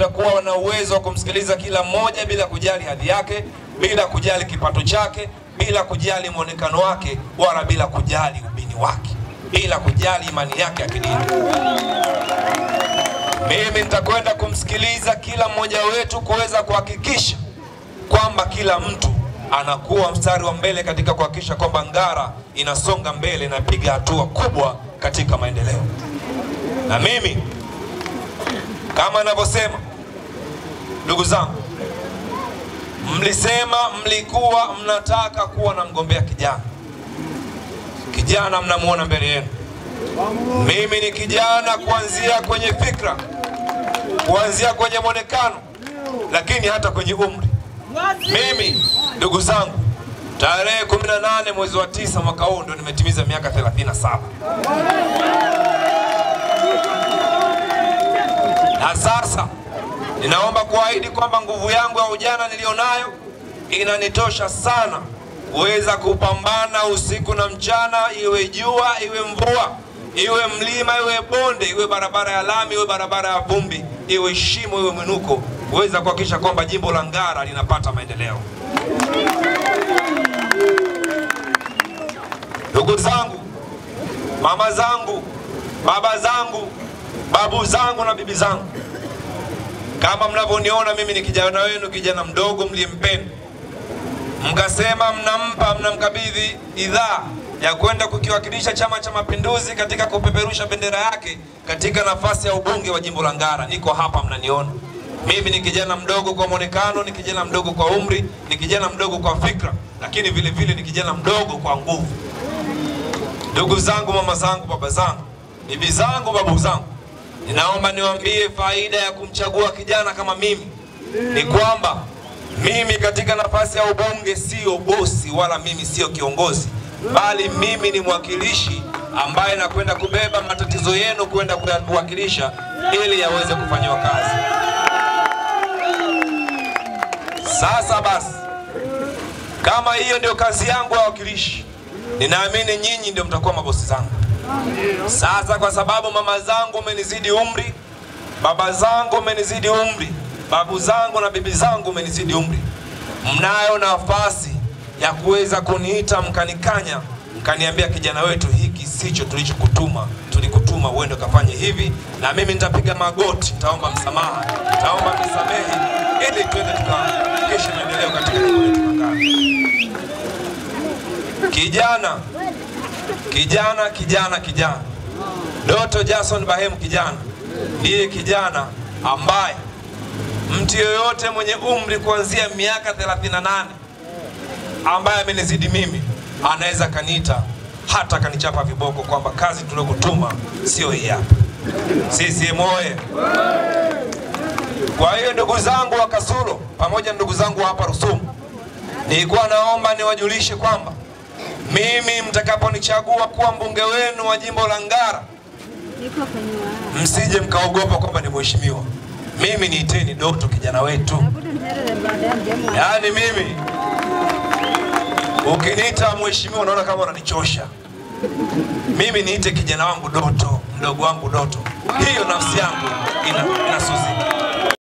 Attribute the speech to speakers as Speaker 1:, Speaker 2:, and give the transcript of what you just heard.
Speaker 1: Utakuwa na uwezo wa kumsikiliza kila mmoja bila kujali hadhi yake, bila kujali kipato chake, bila kujali muonekano wake, wala bila kujali ubini wake, bila kujali imani yake ya kidini. Mimi nitakwenda kumsikiliza kila mmoja wetu kuweza kuhakikisha kwamba kila mtu anakuwa mstari wa mbele katika kuhakikisha kwamba Ngara inasonga mbele na piga hatua kubwa katika maendeleo. Na mimi kama ninavyosema, ndugu zangu, mlisema mlikuwa mnataka kuwa na mgombea kijana. Kijana mnamuona mbele yenu. Mimi ni kijana kuanzia kwenye fikra, kuanzia kwenye muonekano, lakini hata kwenye umri. Mimi, ndugu zangu, tarehe 18 mwezi wa 9 mwaka huu ndio nimetimiza miaka 37. Na sasa ninaomba kuahidi kwamba nguvu yangu ya ujana nilionayo inanitosha sana kuweza kupambana usiku na mchana, iwe jua, iwe mvua, iwe mlima, iwe bonde, iwe barabara ya lami, iwe barabara ya vumbi, iwe shimo, iwe mwinuko, kuweza kuhakikisha kwamba jimbo la Ngara linapata maendeleo. Ndugu zangu, mama zangu, baba zangu, babu zangu na bibi zangu, kama mnavyoniona mimi ni kijana wenu, kijana mdogo mlimpenda. Mkasema mnamkabidhi idhaa ya kwenda kukiwakilisha Chama cha Mapinduzi katika kupeperusha bendera yake katika nafasi ya ubunge wa jimbo la Ngara. Niko hapa, mnaniona. Mimi ni kijana mdogo kwa muonekano, ni kijana mdogo kwa umri, ni kijana mdogo kwa fikra, lakini vile vile ni kijana mdogo kwa nguvu. Ndugu zangu, mama zangu, baba zangu, bibi zangu, babu zangu, ninaomba niwaambie faida ya kumchagua kijana kama mimi ni kwamba mimi katika nafasi ya ubunge sio bosi, wala mimi sio kiongozi, bali mimi ni mwakilishi ambaye nakwenda kubeba matatizo yenu kwenda kuwakilisha ili yaweze kufanywa kazi. Sasa basi, kama hiyo ndio kazi yangu ya wakilishi, ninaamini nyinyi ndio mtakuwa mabosi zangu. Sasa kwa sababu mama zangu umenizidi umri, baba zangu umenizidi umri, babu zangu na bibi zangu umenizidi umri, mnayo nafasi ya kuweza kuniita mkanikanya, mkaniambia kijana wetu, hiki sicho tulichokutuma, tulikutuma uende kafanye hivi, na mimi nitapiga magoti, nitaomba msamaha, nitaomba msamehe, ili tuende tukakesha maendeleo katika jimbo letu la Ngara. Kijana Doto Jason Bahemu kijana ndiye kijana ambaye mtu yoyote mwenye umri kuanzia miaka 38 ambaye amenizidi mimi anaweza kaniita, hata kanichapa viboko kwamba kazi tuliyokutuma sio hii hapa. CCM oye! Kwa hiyo ndugu zangu wa Kasulu pamoja na ndugu zangu hapa Rusumo, nilikuwa naomba niwajulishe kwamba mimi mtakaponichagua kuwa mbunge wenu wa jimbo la Ngara, msije mkaogopa kwamba ni mheshimiwa. Mimi niiteni Doto, kijana wetu. Yaani mimi ukiniita mheshimiwa unaona kama unanichosha. Mimi niite kijana wangu Doto, mdogo wangu Doto. Hiyo nafsi yangu inasuzika.